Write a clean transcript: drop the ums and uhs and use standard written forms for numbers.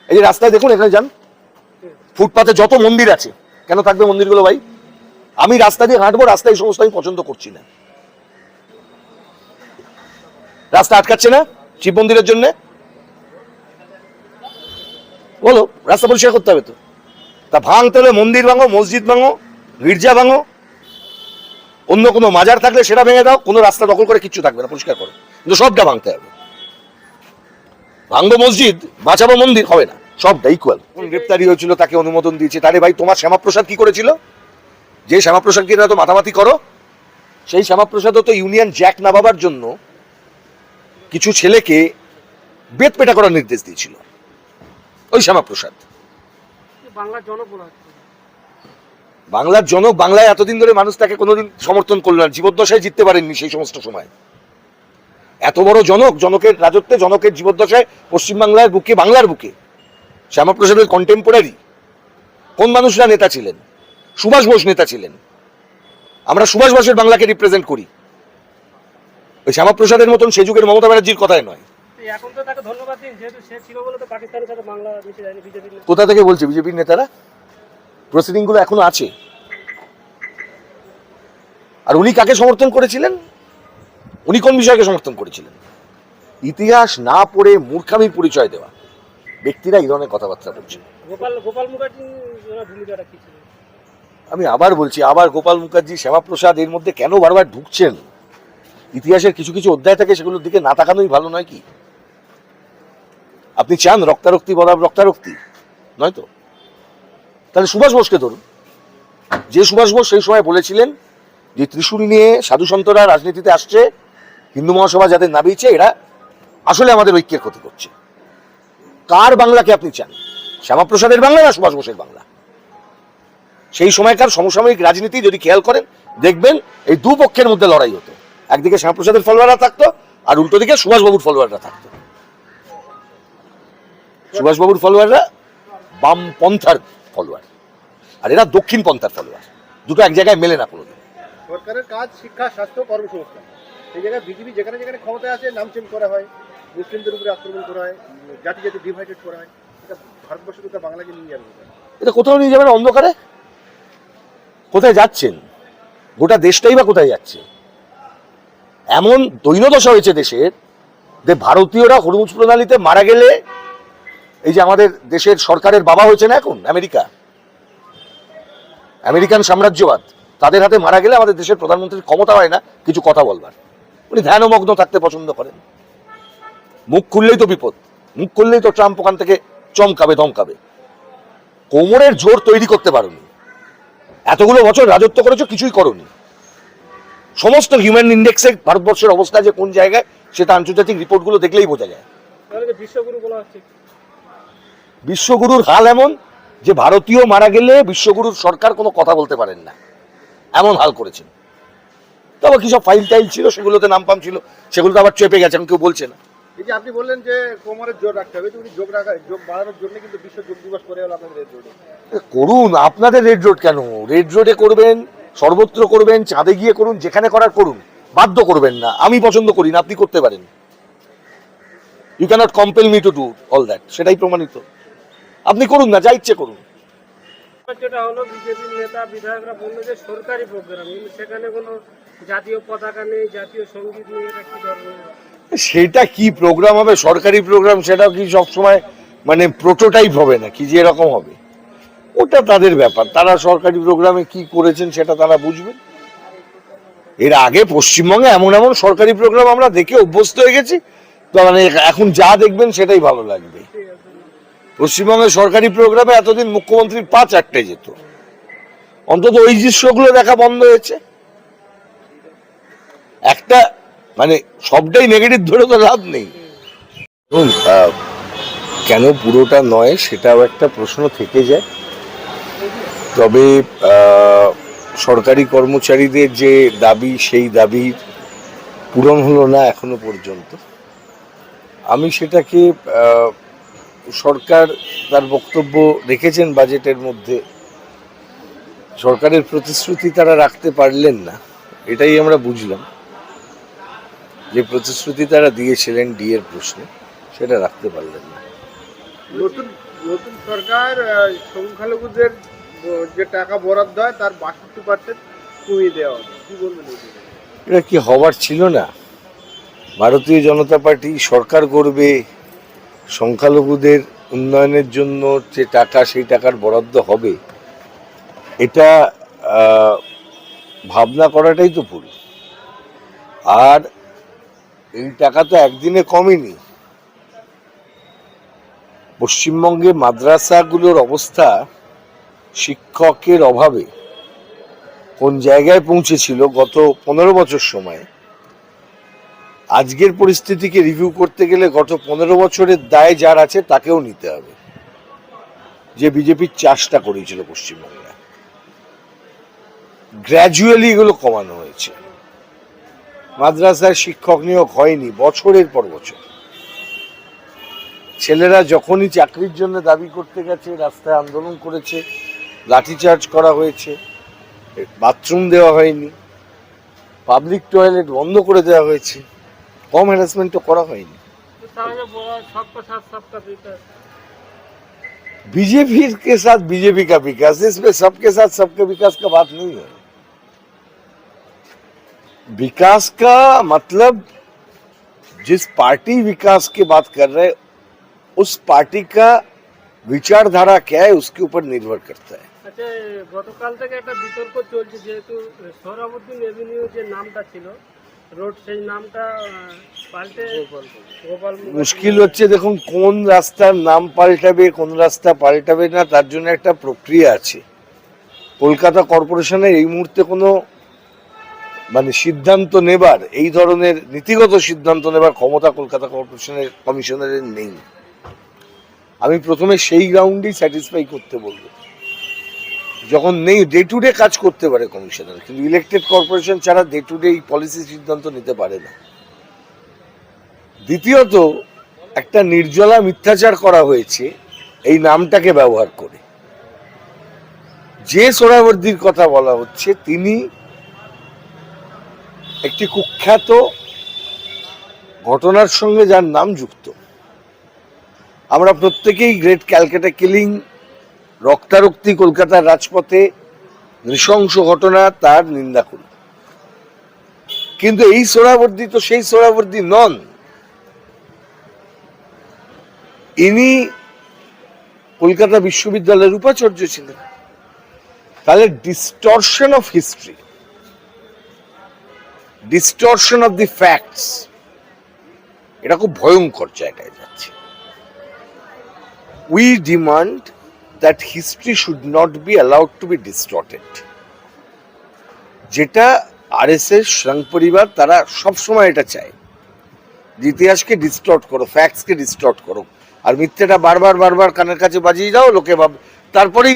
এই যে রাস্তায় দেখুন, এখানে যান, ফুটপাতে যত মন্দির আছে, কেন থাকবে মন্দিরগুলো ভাই? আমি রাস্তা দিয়ে হাঁটবো, রাস্তায় এই সমস্ত আমি পছন্দ করছি না। রাস্তা আটকাচ্ছে না শিব মন্দিরের জন্য, বলো রাস্তা পরিষ্কার করতে হবে তো। তা ভাঙতে হলে মন্দির ভাঙো, মসজিদ ভাঙো, গির্জা ভাঙো, অন্য কোনো মাজার থাকলে সেটা ভেঙে দাও, কোনো রাস্তা দখল করে কিচ্ছু থাকবে না, পরিষ্কার করো, কিন্তু সবটা ভাঙতে হবে। ভাঙবো মসজিদ, বাঁচাবো মন্দির হবে না, সবটা ইকুয়াল। গ্রেপ্তারি হয়েছিল, তাকে অনুমোদন দিয়েছে, তাহলে ভাই তোমার শ্যামাপ্রসাদ কি করেছিল? যে শ্যামাপ্রসাদকে তো মাতামাতি করো, সেই শ্যামাপ্রসাদও তো ইউনিয়ন জ্যাক নামাবার জন্য কিছু ছেলেকে বেত পেটা করার নির্দেশ দিয়েছিল ওই শ্যামাপ্রসাদ। বাংলার জনক, বাংলায় এতদিন ধরে মানুষ তাকে কোনোদিন সমর্থন করল না, জীবদ্দশায় জিততে পারেননি সেই সমস্ত সময়। এত বড় জনক, জনকের রাজত্বে, জনকের জীবদ্দশায় পশ্চিমবাংলার বুকে, বাংলার বুকে শ্যামাপ্রসাদের কন্টেম্পোরারি কোন মানুষরা নেতা ছিলেন? সুভাষ বোস নেতা ছিলেন। আমরা সুভাষ বোসের বাংলাকে রিপ্রেজেন্ট করি, ওই শ্যামাপ্রসাদের মতন সে যুগের মমতা ব্যানার্জির কথায় নয়। কোথা থেকে বলছে বিজেপির নেতারা? প্রসিডিং গুলো এখনো আছে। আর উনি কাকে সমর্থন করেছিলেন? উনি কোন বিষয়কে সমর্থন করেছিলেন? ইতিহাস না পড়ে মূর্খামির পরিচয় দেওয়া ব্যক্তিরা এই ধরনের কথাবার্তা বলছেন। আমি আবার বলছি, আবার গোপাল মুখার্জি, শ্যামাপ্রসাদ এর মধ্যে কেন বারবার ঢুকছেন? ইতিহাসের কিছু কিছু অধ্যায় থাকে, সেগুলোর দিকে না তাকানোই ভালো নয় কি? আপনি চান রক্তারক্তি বনাম রক্তারক্তি? নয় তো। তাহলে সুভাষ বোসকে ধরুন, যে সুভাষ বোস সেই সময় বলেছিলেন যে ত্রিশূল নিয়ে সাধু সন্তরা রাজনীতিতে আসছে, হিন্দু মহাসভা যাদের নামিয়েছে, এরা আসলে আমাদের ঐক্যের ক্ষতি করছে। কার বাংলাকে আপনি চান? শ্যামাপ্রসাদের বাংলা না সুভাষ বোসের বাংলা? সেই সময়কার সমসাময়িক রাজনীতি যদি খেয়াল করেন, দেখবেন এই দুপক্ষের মধ্যে লড়াই হতো। একদিকে শ্যামাপ্রসাদের ফলোয়াররা থাকতো, আর উল্টো দিকে সুভাষবাবুর ফলোয়াররা থাকতো। সুভাষবাবুর ফলোয়াররা বামপন্থার ফলোয়ার, আর এরা দক্ষিণ পন্থার ফলোয়ার। দুটো এক জায়গায় মেলে না কোনোদিন। সরকারের কাজ শিক্ষা, স্বাস্থ্য, কর্মসংস্থান। সেই জায়গায় বিজেপি যেখানে যেখানে ক্ষমতায় আছে নাম চেঞ্জ করা হয়, মুসলিমদের উপরে আক্রমণ করা হয়, জাতি জাতি ডিভাইডেড করা হয়। এটা ভারতবর্ষ তো বাংলাকে নিয়ে যাবে, এটা কোথাও নিয়ে যাবেন অন্ধকারে। কোথায় যাচ্ছেন? গোটা দেশটাই বা কোথায় যাচ্ছে? এমন দৈন্যদশা হয়েছে দেশের যে ভারতীয়রা হরমুজ প্রণালীতে মারা গেলে, এই যে আমাদের দেশের সরকারের বাবা হয়েছে না এখন আমেরিকা, আমেরিকান সাম্রাজ্যবাদ, তাদের হাতে মারা গেলে আমাদের দেশের প্রধানমন্ত্রীর ক্ষমতা হয় না কিছু কথা বলবার। উনি ধ্যানমগ্ন থাকতে পছন্দ করেন। মুখ খুললেই তো বিপদ, মুখ খুললেই তো ট্রাম্প ওখান থেকে চমকাবে, ধমকাবে। কোমরের জোর তৈরি করতে পারোনি, এতগুলো বছর রাজত্ব করেছো, কিছুই করোনি। সমস্ত হিউম্যান ইন্ডেক্সে ভারতবর্ষের অবস্থা যে কোন জায়গায়, সেটা আন্তর্জাতিক রিপোর্টগুলো দেখলেই বোঝা যায়। বিশ্বগুরুর হাল এমন যে ভারতীয় মারা গেলে বিশ্বগুরুর সরকার কোনো কথা বলতে পারেন না, এমন হাল করেছেন। তবে কি সব ফাইল টাইল ছিল, সেগুলোতে নাম পাম ছিল, সেগুলো তো আবার চেপে গেছে, কেউ বলছে না। এই যে আপনি বললেন যে কোমরের জোর রাখতে হবে, উনি যোগ বাড়ানোর জন্য কিন্তু বিশ্ব যোগ দিবস করে হলো আপনাদের রেড রোডে। করুন, আপনাদের রেড রোড কেন? রেড রোডে করবেন, সর্বত্র করবেন, চাঁদে গিয়ে করুন, যেখানে করার করুন, বাধ্য করবেন না। আমি পছন্দ করি না, আপনি করতে পারেন। You cannot compel me to do all that, সেটাই প্রমাণিত। আপনি করুন না, যা ইচ্ছে করুন। যেটা হলো বিজেপির নেতা বিধায়করা বললো যে সরকারি প্রোগ্রাম, কিন্তু সেখানে কোনো জাতীয় পতাকা নেই, জাতীয় সঙ্গীত নেই, এটা কি ধরনের? সেটা কি প্রোগ্রাম হবে? সরকারি প্রোগ্রাম, সেটা কি সবসময় মানে প্রোটোটাইপ হবে না কি যে এরকম হবে? ওটা তাদের ব্যাপার, তারা সরকারি প্রোগ্রামে কি করেছেন সেটা তারা বুঝবেন। এর আগে পশ্চিমবঙ্গে এমন এমন সরকারি প্রোগ্রাম আমরা দেখে অভ্যস্ত হয়ে গেছি, তো মানে এখন যা দেখবেন সেটাই ভালো লাগবে। পশ্চিমবঙ্গের সরকারি প্রোগ্রামে এতদিন মুখ্যমন্ত্রীর পা চারটে যেত, অন্তত ওই দৃশ্যগুলো দেখা বন্ধ হয়েছে। একটা মানে সবটাই নেগেটিভ ধরে তো লাভ নেই। কেন পুরোটা নয় সেটাও একটা প্রশ্ন থেকে যায়। তবে সরকারি কর্মচারীদের যে দাবি, সেই দাবির পূরণ হলো না এখনো পর্যন্ত। আমি সেটাকে সরকার তার বক্তব্য রেখেছেন বাজেটের মধ্যে, সরকারের প্রতিশ্রুতি তারা রাখতে পারলেন না, এটাই আমরা বুঝলাম। যে প্রতিশ্রুতি তারা দিয়েছিলেন ডিএর প্রশ্নে, সেটা রাখতে পারলেন না। নতুন নতুন সরকার সংখ্যালঘুদের যে টাকা বরাদ্দ হয় তার 62% কমিয়ে দেওয়া হবে, কি বলবেন এই বিষয়ে? এটা কি হওয়ার ছিল না? ভারতীয় জনতা পার্টি সরকার করবে, সংখ্যালঘুদের উন্নয়নের জন্য যে টাকা সেই টাকার বরাদ্দ হবে, এটা ভাবনা করাটাই তো ভুল। আর এই টাকা তো একদিনে কমেনি। পশ্চিমবঙ্গে মাদ্রাসাগুলোর অবস্থা শিক্ষকের অভাবে কোন জায়গায় পৌঁছেছিল গত 15 বছর সময়, আজকের পরিস্থিতিকে রিভিউ করতে গেলে গত 15 বছরের দায় যার আছে তাকেও নিতে হবে, যে বিজেপির চাষটা করেছিল পশ্চিমবঙ্গে। গ্র্যাজুয়ালি এগুলো কমানো হয়েছে। মাদ্রাসায় শিক্ষক নিয়োগ হয়নি বছরের পর বছর। ছেলেরা যখনই চাকরির জন্য দাবি করতে গেছে রাস্তায় আন্দোলন করেছে, লাঠিচার্জ করা হয়েছে, বাথরুম দেওয়া হয়নি, পাবলিক টয়লেট বন্ধ করে দেওয়া হয়েছে, কম হ্যারাসমেন্টও করা হয়নি। তাহলে বলা সবকা সাথ সবকা বিকাশ। बीजेपी के साथ बीजेपी का विकास, इसमें सबके साथ सबके विकास का बात नहीं है। विकास का मतलब जिस पार्टी विकास की बात कर रहे उस पार्टी का विचारधारा क्या है उसके ऊपर निर्भर करता है। আচ্ছা, গতকাল থেকে একটা বিতর্ক চলছে, যেহেতু সোহরাবুদ্দিন এভিনিউ যে নামটা ছিল রোড, সেই নামটা পাল্টে গোপাল মুশকিল হচ্ছে, দেখুন কোন রাস্তার নাম পাল্টাবে কোন রাস্তা পাল্টাবে না তার জন্য একটা প্রক্রিয়া আছে। কলকাতা কর্পোরেশনের এই মুহূর্তে কোনো সিদ্ধান্ত নেবার, এই ধরনের নীতিগত সিদ্ধান্ত নেবার ক্ষমতা কলকাতা কর্পোরেশনের কমিশনারের নেই। আমি প্রথমে সেই গ্রাউন্ডেই স্যাটিসফাই করতে বলবো। যখন নেই, ডে টু ডে কাজ করতে পারে কমিশনার, কিন্তু ইলেকটেড কর্পোরেশন ছাড়া ডে টু ডে এই পলিসি সিদ্ধান্ত নিতে পারে না। দ্বিতীয়ত, একটা নির্জলা মিথ্যাচার করা হয়েছে এই নামটাকে ব্যবহার করে। যে সোহরাওয়ার্দীর কথা বলা হচ্ছে তিনি একটি কুখ্যাত ঘটনার সঙ্গে যার নাম যুক্ত। আমরা প্রত্যেকেই গ্রেট ক্যালকাটা কিলিং, রক্তারক্তি কলকাতার রাজপথে নৃশংস ঘটনা, তার নিন্দা করি। কিন্তু এই সোহরাওয়ার্দী তো সেই সোহরাওয়ার্দী নন। ইনি কলকাতা বিশ্ববিদ্যালয়ের উপাচার্য ছিলেন। তাহলে distortion of history, distortion of the facts, এটা খুব ভয়ঙ্কর জায়গায় যাচ্ছে। We demand that history should not be allowed to be distorted, যেটা আরএসএস সংঘ পরিবার তারা সবসময় এটা চায়, ইতিহাসকে ডিস্টর্ট করো, ফ্যাক্টসকে ডিস্টর্ট করো, আর মিথ্যেটা বারবার বারবার কানের কাছে বাজিয়ে যাও, লোকে ভাব তারপরেই